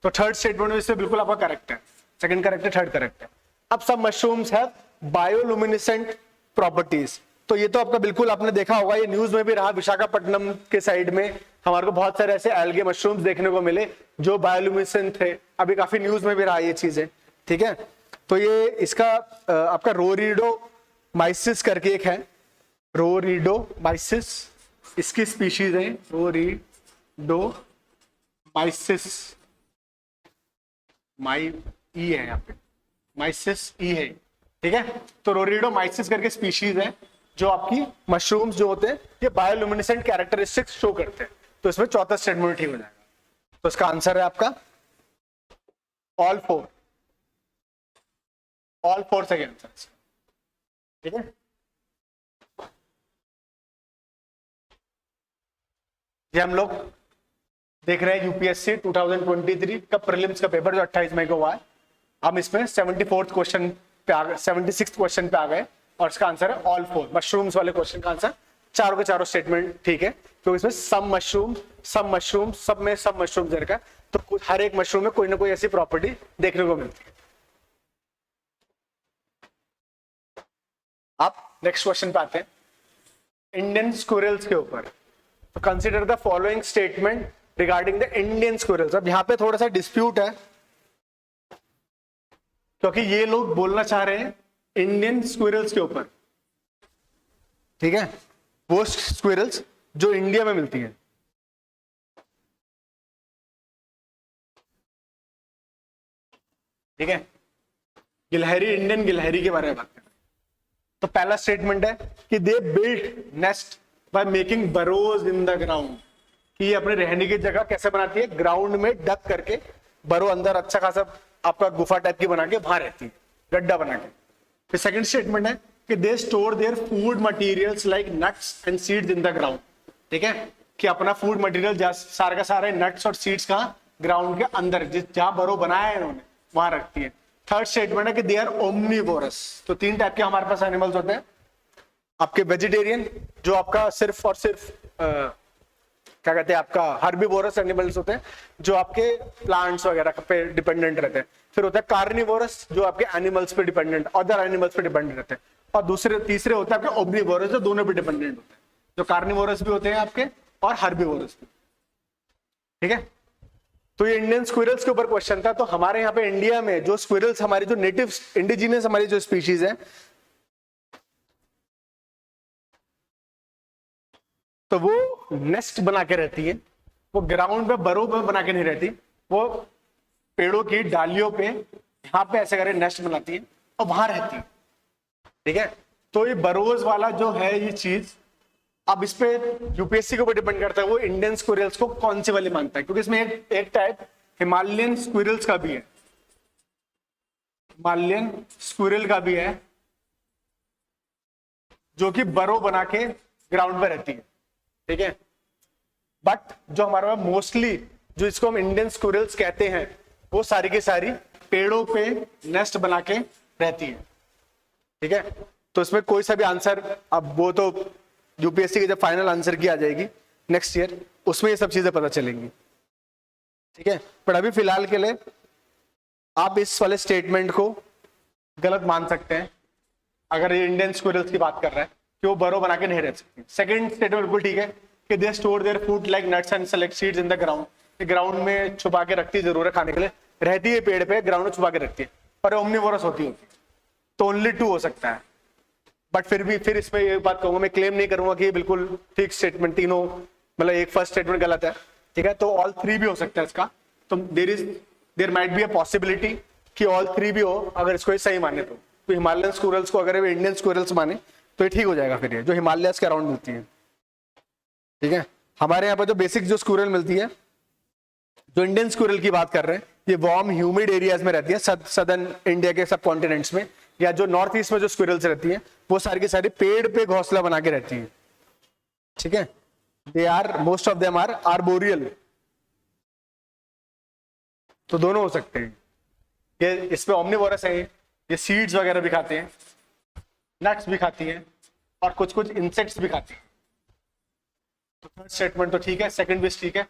तो थर्ड स्टेटमेंट में इसमें बिल्कुल आपका करेक्ट है, सेकंड करेक्ट है, थर्ड करेक्ट है। अब सब मशरूम्स हैव बायोलुमिनेसेंट प्रॉपर्टीज। तो ये तो आपका बिल्कुल आपने देखा होगा, ये न्यूज में भी रहा, विशाखापट्टनम के साइड में हमारे को बहुत सारे ऐसे एल्गे मशरूम्स देखने को मिले जो बायोलुमिनेसेंट थे। अभी काफी न्यूज में भी रहा ये चीजें। ठीक है, तो ये इसका आपका रोरिडोमाइसिस करके एक है, रोरिडोमाइसिस इसकी स्पीशीज है, रोरिडोमाइसिस, माई ई है यहाँ पे, माइसिस ई है। ठीक है, तो रोरिडोमाइसिस करके स्पीशीज है जो आपकी मशरूम्स जो होते हैं ये बायोलुमिनेसेंट कैरेक्टरिस्टिक्स शो करते हैं। तो इसमें चौथा स्टेटमेंट ठीक हो जाएगा। तो इसका आंसर है आपका ऑल फोर, ऑल फोर सही आंसर। ठीक है, ये हम लोग देख रहे हैं यूपीएससी 2023 का प्रीलिम्स का पेपर जो 28 मई को हुआ है। हम इसमें 74th क्वेश्चन पे आ गए, 76th क्वेश्चन पे आ गए और इसका आंसर है ऑल फोर। मशरूम्स वाले क्वेश्चन का आंसर चारों के चारों स्टेटमेंट ठीक है, क्योंकि इसमें सब मशरूम सब में सब मशरूम दे रखा है, तो हर एक मशरूम में कोई ना कोई ऐसी प्रॉपर्टी देखने को मिलती है। आप नेक्स्ट क्वेश्चन पे आते हैं, इंडियन स्क्विरल्स के ऊपर। तो consider the following statement regarding the Indian squirrels. अब यहाँ पे थोड़ा सा डिस्प्यूट है क्योंकि ये लोग बोलना चाह रहे हैं इंडियन स्क्विरल्स के ऊपर। ठीक है, वो स्क्विरल्स जो इंडिया में मिलती हैं। ठीक है, गिलहरी, इंडियन गिलहरी के बारे में बात करें तो पहला स्टेटमेंट है कि they build nest by making burrows in the ground. कि ये अपने रहने की जगह कैसे बनाती है, ग्राउंड में डक करके बरो अंदर अच्छा खासा आपका गुफा टाइप की बना के वहां रहती है, गड्ढा बना के। फिर सेकंड स्टेटमेंट है कि they store their food materials like nuts and seeds in the ground. ठीक है, कि अपना फूड मटेरियल सारे का सारे नट्स और सीड्स कहाँ, ग्राउंड के अंदर जहां बरो बनाया है इन्होंने वहां रखती है। थर्ड स्टेटमेंट है कि दे आर ओमनीवोरस। तो 3 टाइप के हमारे पास एनिमल्स होते हैं। आपके वेजिटेरियन, जो आपका सिर्फ और सिर्फ क्या कहते हैं, आपका हर्बीवोरस एनिमल्स होते हैं, जो आपके प्लांट्स वगैरह पे डिपेंडेंट रहते हैं। फिर होता है कार्निवोरस, जो आपके एनिमल्स पे डिपेंडेंट, अदर एनिमल्स पे डिपेंडेंट रहते हैं। और तीसरे होते हैं आपके ओमनीवोरस, जो दोनों पे डिपेंडेंट होते हैं, जो कार्निवोरस भी होते हैं आपके और हर्बीवोरस भी। ठीक है, तो ये इंडियन स्क्विरल्स के ऊपर क्वेश्चन था। तो हमारे यहाँ पे इंडिया में जो स्क्विरल्स, हमारी जो नेटिव इंडिजिनियस हमारी जो स्पीशीज है, तो वो नेस्ट बना के रहती है। वो ग्राउंड पे बरो पे बना के नहीं रहती, वो पेड़ों की डालियों पे यहाँ पे ऐसे करके नेस्ट बनाती है और वहां रहती है। ठीक है, तो ये बरोज वाला जो है ये चीज, अब इस पे यूपीएससी के ऊपर डिपेंड करता है वो इंडियन स्क्विरल्स को कौन से वाले मानता है, क्योंकि इसमें एक टाइप हिमालयन स्क्विरल्स का भी है, हिमालयन स्क्विरल का भी है, जो कि बरो बना के ग्राउंड पे रहती है। ठीक है, बट जो हमारे पास मोस्टली जो इसको हम इंडियन स्क्विरल्स कहते हैं, वो सारी की सारी पेड़ों पे नेस्ट बना के रहती है। ठीक है, तो इसमें कोई सा भी आंसर, अब वो तो यूपीएससी की जब फाइनल आंसर की आ जाएगी नेक्स्ट ईयर, उसमें ये सब चीजें पता चलेंगी। ठीक है, पर अभी फिलहाल के लिए आप इस वाले स्टेटमेंट को गलत मान सकते हैं, अगर ये इंडियन स्क्विरल्स की बात कर रहा है कि वो बरो बना के नहीं रह सकती। सेकंड स्टेटमेंट बिल्कुल ठीक है कि they store their food like nuts and select seeds in the ground. Ground में छुपा के रखती है, जरूर है खाने के लिए, रहती है पेड़ पे, ग्राउंड में छुपा के रखती है, और ओमनीवोरस होती है। तो ओनली 2 हो सकता है। बट फिर इसमें ये बात कहूंगा, मैं क्लेम नहीं करूंगा कि ये बिल्कुल ठीक स्टेटमेंट, तीनों मतलब एक फर्स्ट स्टेटमेंट गलत है। ठीक है, तो ऑल 3 भी हो सकता है इसका। तो there might be a possibility कि ऑल 3 भी हो, अगर इसको सही माने तो हिमालयन स्क्विरल्स को अगर इंडियन स्क्विरल्स माने तो ये ठीक हो जाएगा। फिर ये जो हिमालयस के अराउंड मिलती है। ठीक है, हमारे यहाँ पर जो बेसिक जो स्क्विरल मिलती है, जो इंडियन स्क्विरल की बात कर रहे हैं, ये वार्म ह्यूमिड एरियाज में रहती है, सदर्न इंडिया के सब कॉन्टिनेंट्स में, या जो नॉर्थ ईस्ट में जो स्क्विरल्स रहती हैं वो सारी की सारी पेड़ पे घोंसला बना के रहती है। ठीक है, they are most of them are arboreal. तो दोनों हो सकते हैं, ये इसमें ओमनीवोरस है, ये सीड्स वगैरह भी खाते हैं, नट्स भी खाती हैं, और कुछ कुछ इंसेक्ट्स भी खाती हैं। तो थर्ड स्टेटमेंट तो ठीक है, सेकंड भी ठीक है,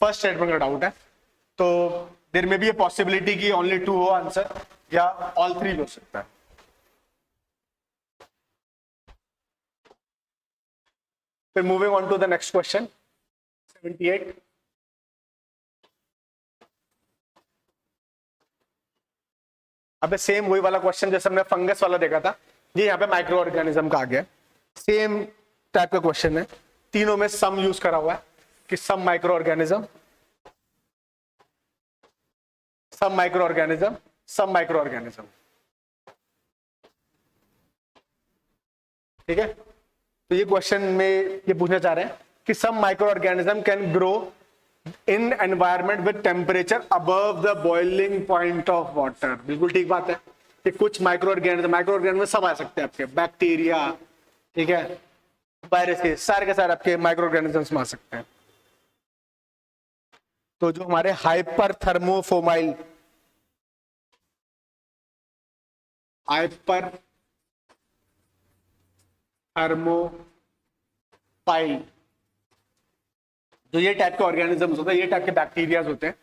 फर्स्ट स्टेटमेंट का डाउट है। तो देयर में भी ये पॉसिबिलिटी कि ओनली 2 हो आंसर, या ऑल 3 भी हो सकता है। फिर moving on to the next question 78। अब सेम वही वाला क्वेश्चन जैसे हमने फंगस वाला देखा था, ये यहाँ पे माइक्रो ऑर्गेनिज्म का आ गया। सेम टाइप का क्वेश्चन है, तीनों में सम यूज करा हुआ है कि some microorganism, some microorganism, some microorganism. ठीक है, तो ये क्वेश्चन में ये पूछना चाह रहे हैं कि some microorganism can grow in environment with temperature above the boiling point of water. बिल्कुल ठीक बात है कि कुछ माइक्रो ऑर्गेनिज्म सब आ सकते हैं आपके, बैक्टीरिया, ठीक है, वायरस, सारे के सारे आपके माइक्रो ऑर्गेनिज्म्स में आ सकते हैं। तो जो हमारे हाइपर थर्मोफोमाइल, हाइपर थर्मोफाइल, जो ये टाइप के ऑर्गेनिजम्स होते हैं, ये टाइप के बैक्टीरियाज होते हैं,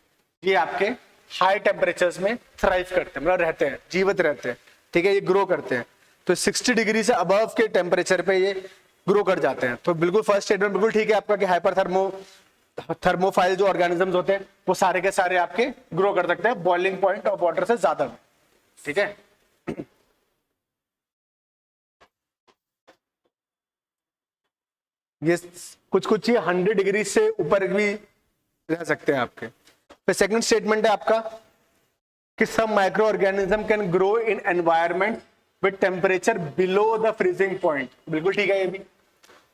ये आपके हाई टेम्परेचर्स में थ्राइव करते हैं, मतलब रहते हैं, जीवित रहते हैं। ठीक है, ये ग्रो करते हैं, तो 60 डिग्री से अबव के टेम्परेचर पे ये ग्रो कर जाते हैं। तो बिल्कुल फर्स्ट स्टेटमेंट बिल्कुल ठीक है आपका कि हाइपर थर्मोफाइल जो ऑर्गेनिजम्स होते हैं वो सारे के सारे आपके ग्रो कर सकते हैं बॉइलिंग पॉइंट ऑफ वाटर से ज्यादा में। ठीक है, ये कुछ कुछ 100 डिग्री से ऊपर भी रह सकते हैं आपके। फिर सेकंड स्टेटमेंट है आपका कि some microorganism can grow in environment with temperature below the freezing point. बिल्कुल ठीक है ये भी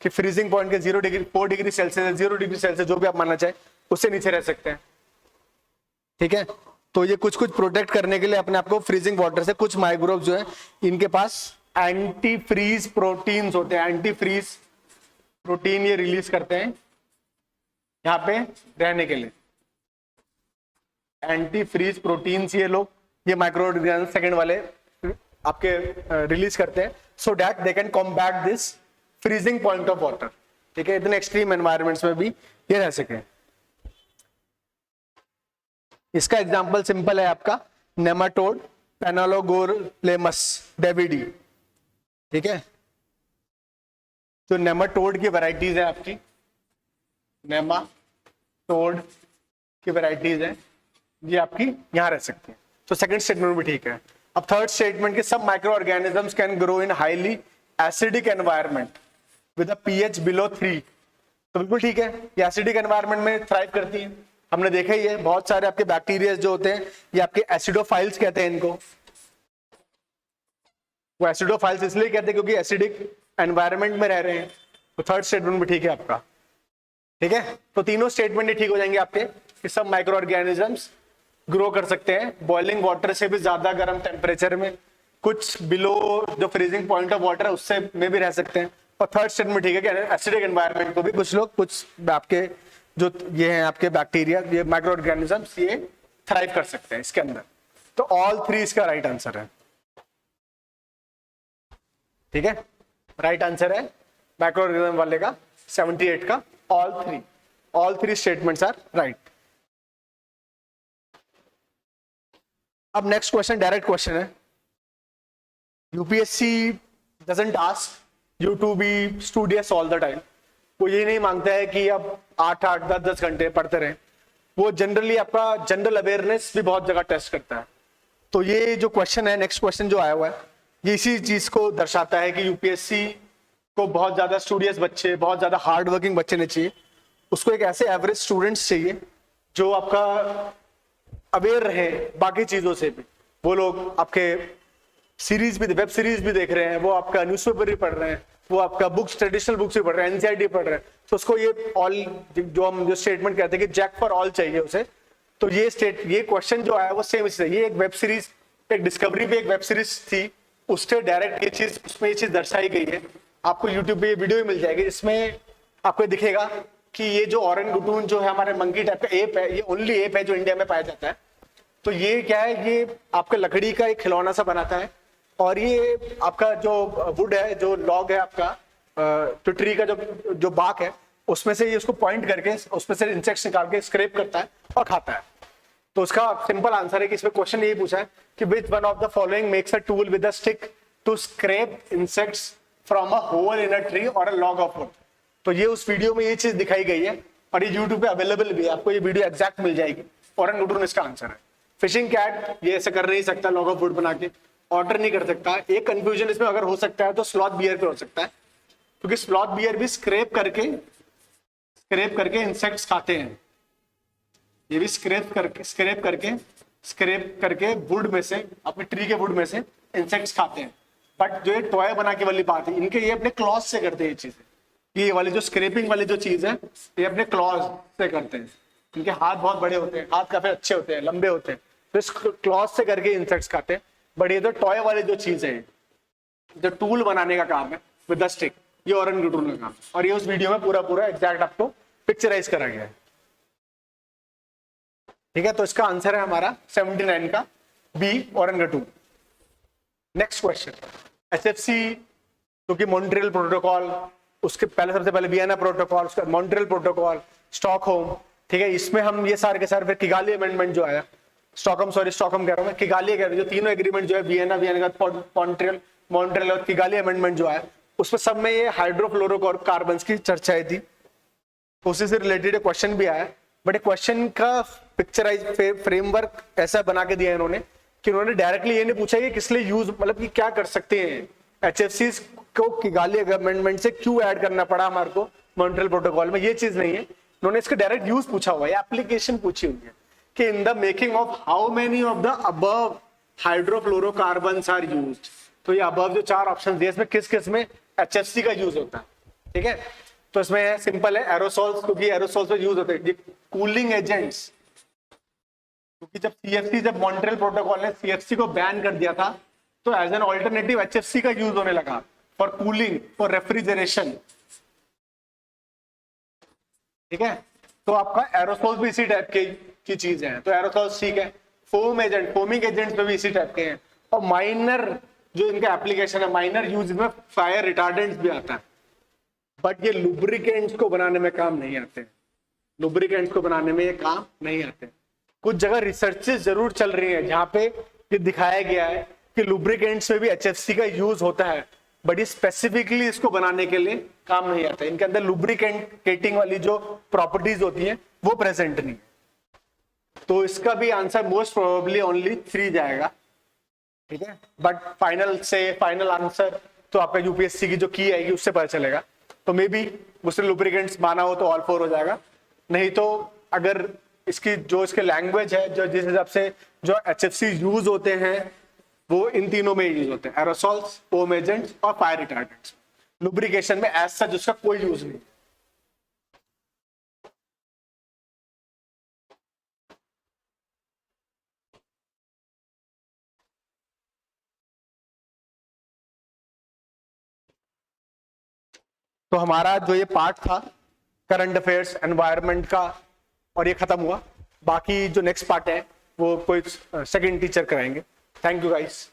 कि फ्रीजिंग पॉइंट के 0 degree 4 degree Celsius 0 degree Celsius जो भी आप मानना चाहे उससे नीचे रह सकते हैं। ठीक है, तो ये कुछ कुछ प्रोटेक्ट करने के लिए अपने आप को फ्रीजिंग वाटर से कुछ माइक्रोब जो है इनके पास एंटी फ्रीज प्रोटीन्स होते हैं, एंटी फ्रीज प्रोटीन ये रिलीज करते हैं यहाँ पे रहने के लिए। एंटी फ्रीज प्रोटीन्स ये लोग ये माइक्रो ऑर्गेनिज्म सेकंड वाले आपके रिलीज करते हैं so that they can combat this freezing point of water. ठीक है, इतने एक्सट्रीम एनवायरमेंट्स में भी ये रह सके। इसका एग्जांपल सिंपल है आपका नेमाटोड पेनालोगोरलेमस डेविडी। ठीक है, तो नेमाटोड की वैरायटीज है आपकी, नेमाटोड की वैरायटीज है ये आपकी यहां रह सकती है। तो सेकंड स्टेटमेंट भी ठीक है। अब थर्ड स्टेटमेंट के सब micro organisms can grow in highly acidic environment with a pH below 3। तो बिल्कुल ठीक है, ये एसिडिक एनवायरनमेंट में थ्राइव करती है। हमने देखा ही है बहुत सारे आपके बैक्टीरिया जो होते हैं ये आपके एसिडोफाइल्स कहते हैं इनको। वो एसिडोफाइल्स इसलिए कहते हैं क्योंकि एसिडिक एनवायरनमेंट में रह रहे हैं। तो थर्ड स्टेटमेंट भी ठीक है आपका। ठीक है, तो तीनों स्टेटमेंट ठीक हो जाएंगे आपके कि सब माइक्रो ऑर्गेनिजम्स ग्रो कर सकते हैं बॉइलिंग वाटर से भी ज्यादा गर्म टेम्परेचर में, कुछ बिलो जो फ्रीजिंग पॉइंट ऑफ वाटर है उससे में भी रह सकते हैं। और थर्ड स्टेटमेंट ठीक है कि एसिडिक एनवायरनमेंट को भी कुछ लोग कुछ आपके जो ये हैं आपके बैक्टीरिया ये माइक्रो ऑर्गेनिजम्स ये थ्राइव कर सकते हैं इसके अंदर। तो ऑल थ्री इसका राइट आंसर है। ठीक है, राइट आंसर है माइक्रो ऑर्गेनिज्म वाले का 78 का all three statements are right. अब नेक्स्ट क्वेश्चन डायरेक्ट क्वेश्चन है। UPSC doesn't ask you to be studious all the time. वो ये नहीं मांगता है कि आप 8-8 10-10 घंटे पढ़ते रहें। वो जनरली आपका जनरल अवेयरनेस भी बहुत जगह टेस्ट करता है। तो ये जो क्वेश्चन है नेक्स्ट क्वेश्चन जो आया हुआ है ये इसी चीज को दर्शाता है कि यूपीएससी को बहुत ज्यादा स्टूडियस बच्चे बहुत ज्यादा हार्ड वर्किंग बच्चे नहीं चाहिए, उसको एक ऐसे एवरेज स्टूडेंट्स चाहिए जो आपका अवेयर रहे बाकी चीजों से भी। वो लोग आपके सीरीज भी वेब सीरीज भी देख रहे हैं, वो आपका न्यूज़पेपर भी पढ़ रहे हैं, वो आपका बुक्स ट्रेडिशनल बुक्स भी पढ़ रहे हैं, एनसीईआरटी पढ़ रहे हैं। तो उसको ये ऑल जो हम जो स्टेटमेंट कहते हैं कि जैक फॉर ऑल चाहिए उसे। तो ये क्वेश्चन जो आया वो सेम इससे, ये एक वेब सीरीज एक डिस्कवरी पे एक वेब सीरीज थी उससे डायरेक्ट ये चीज उसमें ये चीज दर्शाई गई है। आपको यूट्यूब पे ये वीडियो भी मिल जाएगी जिसमें आपको दिखेगा कि ये जो ऑरेंगुटून जो है हमारे मंकी टाइप का एप है, ये ओनली एप है जो इंडिया में पाया जाता है। तो ये क्या है, ये आपका लकड़ी का एक खिलौना सा बनाता है और ये आपका जो वुड है जो लॉग है आपका तो ट्री का जो बाक है उसमें से ये उसको पॉइंट करके उसमें से इंसेक्ट्स निकाल के स्क्रैप करता है और खाता है। तो उसका सिंपल आंसर है कि इसमें क्वेश्चन यही पूछा है कि which one of the following makes a tool with a stick to scrape insects from a hole in a tree और अ लॉग ऑफ वुड। तो ये उस वीडियो में ये चीज दिखाई गई है और ये यूट्यूब पे अवेलेबल भी है, आपको ये वीडियो एग्जैक्ट मिल जाएगी। ऑरेंगुटून इसका आंसर है। फिशिंग कैट ये ऐसा कर नहीं सकता लॉग ऑफ वुड बना के, ऑर्डर नहीं कर सकता। एक कंफ्यूजन इसमें अगर हो सकता है तो स्लॉथ बियर पे हो सकता है क्योंकि स्लॉथ बियर भी स्क्रैप करके इंसेक्ट्स खाते हैं। ये भी स्क्रैप करके वुड में से अपने ट्री के वुड में से इंसेक्ट्स खाते हैं। बट जो ये टॉय बना के वाली बात है इनके ये अपने क्लॉज से करते हैं ये चीजें। ये वाली जो स्क्रैपिंग वाली जो चीज है ये अपने क्लॉज से करते हैं। इनके हाथ बहुत बड़े होते हैं, हाथ काफी अच्छे होते हैं, लंबे होते हैं, तो इस क्लॉज से करके इंसेक्ट्स खाते हैं। बट ये तो टॉय वाली जो चीज है जो टूल बनाने का काम है विद द स्टिक, ये ऑरेंगुटून का काम है। और ये उस वीडियो में पूरा एग्जैक्ट आपको पिक्चराइज करा गया है। ठीक है, तो इसका आंसर है हमारा 79 का बी ऑरेंगुटून। नेक्स्ट क्वेश्चन, एसएफसी क्योंकि मॉन्ट्रियल प्रोटोकॉल उसके पहले सबसे पहले वियना प्रोटोकॉल उसका मॉन्ट्रियल प्रोटोकॉल स्टॉकहोम। ठीक है, इसमें हम ये सारे के सारे फिर किगाली अमेंडमेंट जो आया स्टॉकहोम कह रहा हूं मैं, किगाली कह रहा हूं, जो तीनों एग्रीमेंट जो है वियना का मॉन्ट्रियल और किगाली अमेंडमेंट जो आया उसमें सब में ये हाइड्रोफ्लोरोकार्बन्स की चर्चाएं थी। उसी से रिलेटेड क्वेश्चन भी आया, बट क्वेश्चन का पिक्चराइज फ्रेमवर्क ऐसा बना के दिया इन्होंने कि उन्होंने डायरेक्टली ये नहीं पूछा कि किस लिए यूज मतलब कि क्या कर सकते हैं एचएफसी को किगाली अमेंडमेंट से क्यों ऐड करना पड़ा हमारे को मॉन्ट्रियल प्रोटोकॉल में, ये चीज नहीं है। उन्होंने इसका डायरेक्ट यूज पूछा हुआ है, एप्लीकेशन पूछी हुई है कि in the making of how many of the above hydrofluorocarbons are used. तो ये अबव जो 4 ऑप्शन दिए इसमें किस किस में एचएफसी का यूज होता है। ठीक है, तो इसमें सिंपल है एरोसॉल्स, क्योंकि एरोसॉल्स में यूज होते हैं कूलिंग एजेंट्स, क्योंकि जब सीएफसी, जब मॉन्ट्रियल प्रोटोकॉल ने सीएफसी को बैन कर दिया था, तो एज एन ऑल्टरनेटिव एचएफसी का यूज होने लगा फॉर कूलिंग, फॉर रेफ्रिजरेशन। ठीक है, तो आपका एरोसोल्स भी इसी टाइप की चीज है, तो एरोसोल्स ठीक है। फोम एजेंट, फोमिंग एजेंट्स में भी इसी टाइप के हैं। और माइनर जो इनका एप्लीकेशन है, माइनर यूज में फायर रिटार्डेंट्स भी आता है, बट ये लुब्रिकेंट्स को बनाने में काम नहीं आते, लुब्रिकेंट्स को बनाने में ये काम नहीं आते। कुछ जगह रिसर्चेस जरूर चल रही है जहां पे ये दिखाया गया है कि लुब्रिकेंट्स में भी एचएफसी का यूज होता है, बट ये स्पेसिफिकली इसको बनाने के लिए काम नहीं आता, इनके अंदर लुब्रिकेटिंग वाली जो प्रॉपर्टीज होती है वो प्रेजेंट नहीं है। तो इसका भी आंसर मोस्ट प्रोबेबली ओनली 3 जाएगा। ठीक है, बट फाइनल आंसर तो आपका यूपीएससी की जो की आएगी उससे पता चलेगा। तो मे बी उसने लुब्रिकेंट्स माना हो तो ऑल 4 हो जाएगा, नहीं तो अगर इसकी जो इसके लैंग्वेज है, जो जिस हिसाब से जो एचएफसी यूज होते हैं वो इन तीनों में यूज होते हैं, एरोसॉल्स, फोम एजेंट्स और फायर रिटार्डेंट्स। लुब्रिकेशन में एज सच उसका कोई यूज नहीं। तो हमारा जो ये पार्ट था करंट अफेयर्स एनवायरनमेंट का, और ये खत्म हुआ। बाकी जो नेक्स्ट पार्ट है वो कोई सेकंड टीचर कराएंगे। Thank you guys.